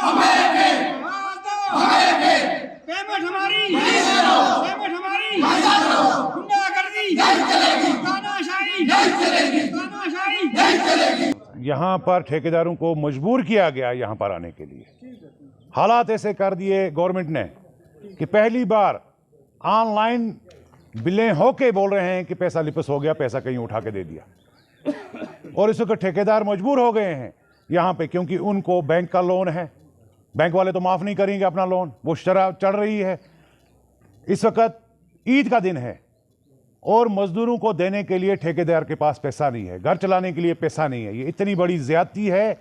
Payment हमारी, payment हमारी, गुंडागर्दी नहीं चलेगी, तानाशाही नहीं चलेगी, तानाशाही नहीं चलेगी। यहाँ पर ठेकेदारों को मजबूर किया गया यहाँ पर आने के लिए। हालात ऐसे कर दिए गवर्नमेंट ने कि पहली बार ऑनलाइन बिलें होके बोल रहे हैं कि पैसा लिपस हो गया, पैसा कहीं उठा के दे दिया। और इस वक्त ठेकेदार मजबूर हो गए हैं यहाँ पे, क्योंकि उनको बैंक का लोन है, बैंक वाले तो माफ़ नहीं करेंगे अपना लोन, वो शरह चढ़ रही है। इस वक्त ईद का दिन है और मजदूरों को देने के लिए ठेकेदार के पास पैसा नहीं है, घर चलाने के लिए पैसा नहीं है। ये इतनी बड़ी ज़्यादती है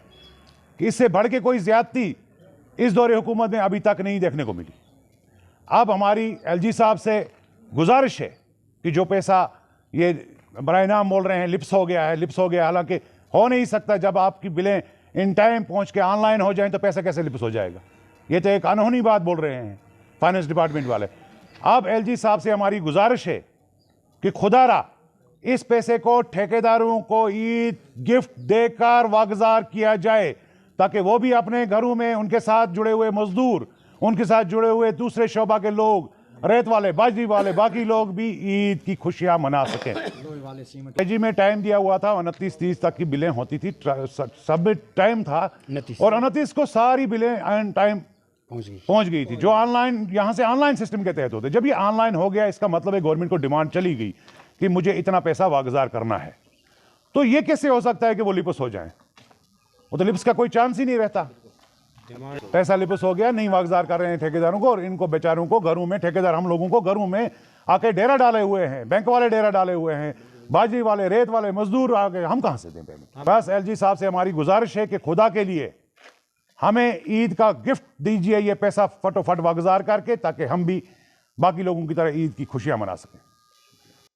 कि इससे बढ़ के कोई ज़्यादती इस दौरे हुकूमत में अभी तक नहीं देखने को मिली। अब हमारी एलजी साहब से गुजारिश है कि जो पैसा ये बराए नाम बोल रहे हैं लिप्स हो गया है, लिप्स हो गया, हालांकि हो नहीं सकता। जब आपकी बिलें इन टाइम पहुंच के ऑनलाइन हो जाएं तो पैसा कैसे लिप्स हो जाएगा? ये तो एक अनहोनी बात बोल रहे हैं फाइनेंस डिपार्टमेंट वाले। अब एलजी साहब से हमारी गुजारिश है कि खुदारा इस पैसे को ठेकेदारों को ईद गिफ्ट देकर वागुजार किया जाए, ताकि वो भी अपने घरों में उनके साथ जुड़े हुए मजदूर, उनके साथ जुड़े हुए दूसरे शोबा के लोग, रेत वाले, बाजरी वाले, बाकी लोग भी ईद की खुशियां मना सकें। जी में टाइम दिया हुआ था, 29-30 तक की बिलें होती थी, सब टाइम था और 29 को सारी बिलें एंड टाइम पहुंच गई थी, जो ऑनलाइन यहाँ से ऑनलाइन सिस्टम के तहत होते। जब ये ऑनलाइन हो गया, इसका मतलब है गवर्नमेंट को डिमांड चली गई कि मुझे इतना पैसा वागुजार करना है। तो ये कैसे हो सकता है कि वो लिपस हो जाए? वो तो लिप्स का कोई चांस ही नहीं रहता। पैसा लिपस हो गया, नहीं वागुजार कर रहे हैं ठेकेदारों को, और इनको बेचारों को घरों में, ठेकेदार हम लोगों को घरों में आके डेरा डाले हुए हैं, बैंक वाले डेरा डाले हुए हैं, बाजरी वाले, रेत वाले, मजदूर आके, हम कहां से दें पेमेंट? बस एलजी साहब से हमारी गुजारिश है कि खुदा के लिए हमें ईद का गिफ्ट दीजिए, ये पैसा फटोफट वागुजार करके, ताकि हम भी बाकी लोगों की तरह ईद की खुशियां मना सकें।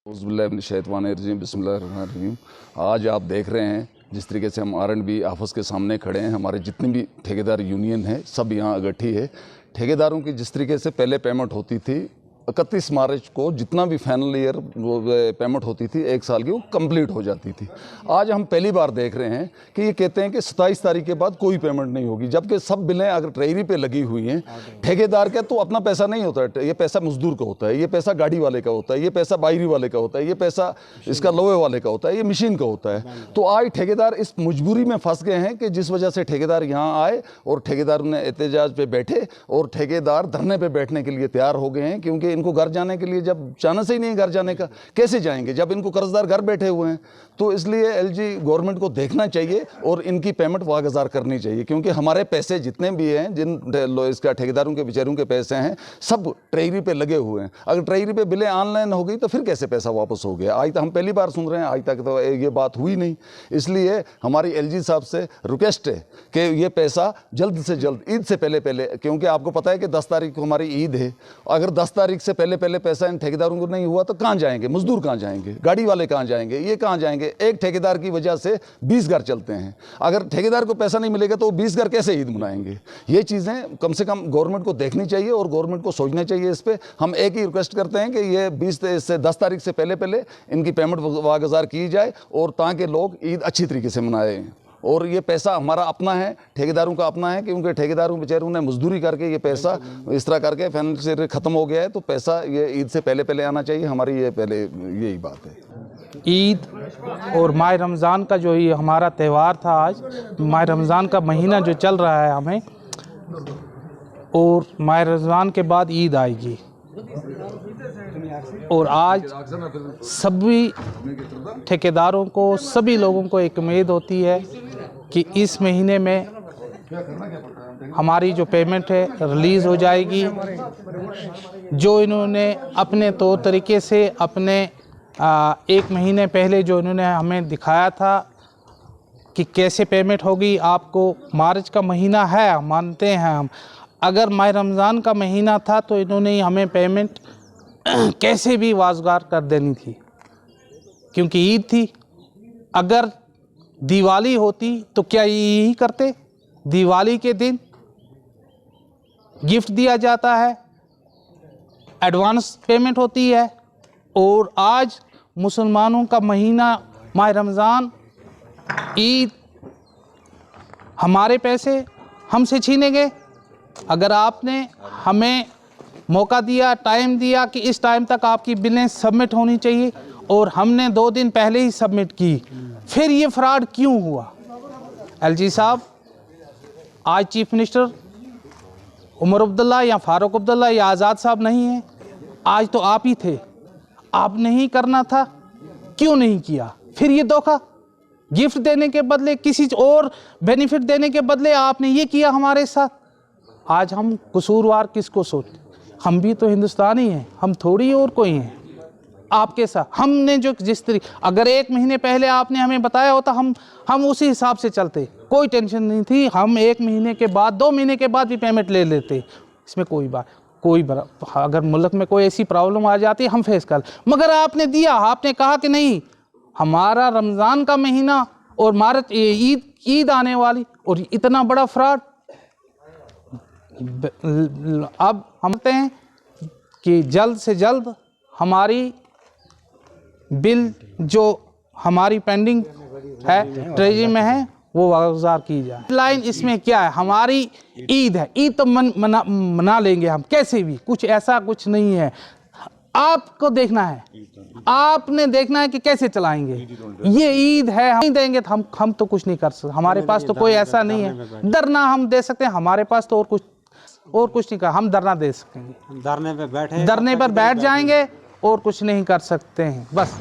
बिस्मिल्लाहिर्रहमानिर्रहीम। आज आप देख रहे हैं जिस तरीके से हम R&B ऑफिस के सामने खड़े हैं, हमारे जितनी भी ठेकेदार यूनियन है सब यहाँ इकट्ठी है। ठेकेदारों की जिस तरीके से पहले पेमेंट होती थी 31 मार्च को, जितना भी फाइनल ईयर पेमेंट होती थी 1 साल की, वो कंप्लीट हो जाती थी। आज हम पहली बार देख रहे हैं कि ये कहते हैं कि 27 तारीख के बाद कोई पेमेंट नहीं होगी, जबकि सब बिलें अगर ट्रेजरी पे लगी हुई हैं। ठेकेदार का तो अपना पैसा नहीं होता है, ये पैसा मजदूर का होता है, ये पैसा गाड़ी वाले का होता है, ये पैसा बायरी वाले का होता है, ये पैसा इसका लोहे वाले का होता है, ये मशीन का होता है। तो आज ठेकेदार इस मजबूरी में फंस गए हैं कि जिस वजह से ठेकेदार यहाँ आए और ठेकेदार ने एहतजाज पे बैठे और ठेकेदार धरने पे बैठने के लिए तैयार हो गए हैं, क्योंकि इनको घर जाने के लिए जब चांस ही नहीं घर जाने का, कैसे जाएंगे जब इनको कर्जदार घर बैठे हुए हैं? तो इसलिए एलजी गवर्नमेंट को देखना चाहिए और इनकी पेमेंट वागुजार करनी चाहिए, क्योंकि हमारे पैसे जितने भी हैं, जिन इसका ठेकेदारों के बेचारों के पैसे हैं, सब ट्रेजरी पे लगे हुए हैं। अगर ट्रेजरी पे बिलें ऑनलाइन हो गई तो फिर कैसे पैसा वापस हो गया? आज तक हम पहली बार सुन रहे हैं, आज तक तो ये बात हुई नहीं। इसलिए हमारी एलजी साहब से रिक्वेस्ट है कि ये पैसा जल्द से जल्द, ईद से पहले, क्योंकि आपको पता है कि 10 तारीख को हमारी ईद है, अगर 10 तारीख से पहले पैसा इन ठेकेदारों को नहीं हुआ तो कहाँ जाएंगे? मजदूर कहाँ जाएंगे? गाड़ी वाले कहाँ जाएंगे? ये कहाँ जाएंगे? एक ठेकेदार की वजह से 20 घर चलते हैं। अगर ठेकेदार को पैसा नहीं मिलेगा तो 20 घर कैसे ईद मनाएंगे? ये चीज़ें कम से कम गवर्नमेंट को देखनी चाहिए और गवर्नमेंट को सोचना चाहिए इस पर। हम एक ही रिक्वेस्ट करते हैं कि ये 20 से 10 तारीख से पहले इनकी पेमेंट वागुजार की जाए, और ताकि लोग ईद अच्छी तरीके से मनाएं। और ये पैसा हमारा अपना है, ठेकेदारों का अपना है, क्योंकि ठेकेदारों बेचारों ने मजदूरी करके ये पैसा इस तरह करके फाइनेंशियल ख़त्म हो गया है। तो पैसा ये ईद से पहले आना चाहिए, हमारी ये पहले यही बात है। ईद और माह रमज़ान का जो ये हमारा त्यौहार था, आज माह रमज़ान का महीना जो चल रहा है हमें, और माह रमज़ान के बाद ईद आएगी, और आज सभी ठेकेदारों को, सभी लोगों को एक उम्मीद होती है कि इस महीने में हमारी जो पेमेंट है रिलीज़ हो जाएगी। जो इन्होंने अपने तौर तरीके से अपने 1 महीने पहले जो इन्होंने हमें दिखाया था कि कैसे पेमेंट होगी, आपको मार्च का महीना है, मानते हैं हम, अगर माह रमज़ान का महीना था तो इन्होंने हमें पेमेंट कैसे भी वागुजार कर देनी थी, क्योंकि ईद थी। अगर दिवाली होती तो क्या यही करते? दिवाली के दिन गिफ्ट दिया जाता है, एडवांस पेमेंट होती है, और आज मुसलमानों का महीना माह रमज़ान, ईद, हमारे पैसे हमसे छीनेंगे? अगर आपने हमें मौका दिया, टाइम दिया कि इस टाइम तक आपकी बिलें सबमिट होनी चाहिए और हमने 2 दिन पहले ही सबमिट की, फिर ये फ्रॉड क्यों हुआ? एलजी साहब, आज चीफ मिनिस्टर उमर अब्दुल्ला या फारूक अब्दुल्ला या आज़ाद साहब नहीं है, आज तो आप ही थे। आपने ही करना था, क्यों नहीं किया? फिर ये धोखा, गिफ्ट देने के बदले, किसी और बेनिफिट देने के बदले आपने ये किया हमारे साथ। आज हम कसूरवार किसको सोचते? हम भी तो हिंदुस्तानी हैं, हम थोड़ी और कोई हैं। आपके साथ हमने जो जिस तरीके, अगर 1 महीने पहले आपने हमें बताया होता, हम उसी हिसाब से चलते, कोई टेंशन नहीं थी। हम 1 महीने के बाद, 2 महीने के बाद भी पेमेंट ले लेते, इसमें अगर मुल्क में कोई ऐसी प्रॉब्लम आ जाती हम फेस कर, मगर आपने दिया, आपने कहा कि नहीं, हमारा रमज़ान का महीना और मार्च ईद आने वाली, और इतना बड़ा फ्रॉड। अब हम कहते हैं कि जल्द से जल्द हमारी बिल जो हमारी पेंडिंग है, ट्रेजरी में है, वो वागुजार की जाए। लाइन इसमें क्या है? हमारी ईद है, ईद तो मना लेंगे हम कैसे भी, कुछ ऐसा कुछ नहीं है। आपको देखना है, आपने देखना है कि कैसे चलाएंगे। ये ईद है, हम नहीं देंगे तो हम तो कुछ नहीं कर सकते। हमारे पास तो कोई ऐसा नहीं है। धरना हम दे सकते हैं, हमारे पास तो और कुछ नहीं कर, हम धरना दे सकेंगे, धरने पर बैठ जाएंगे और कुछ नहीं कर सकते हैं बस।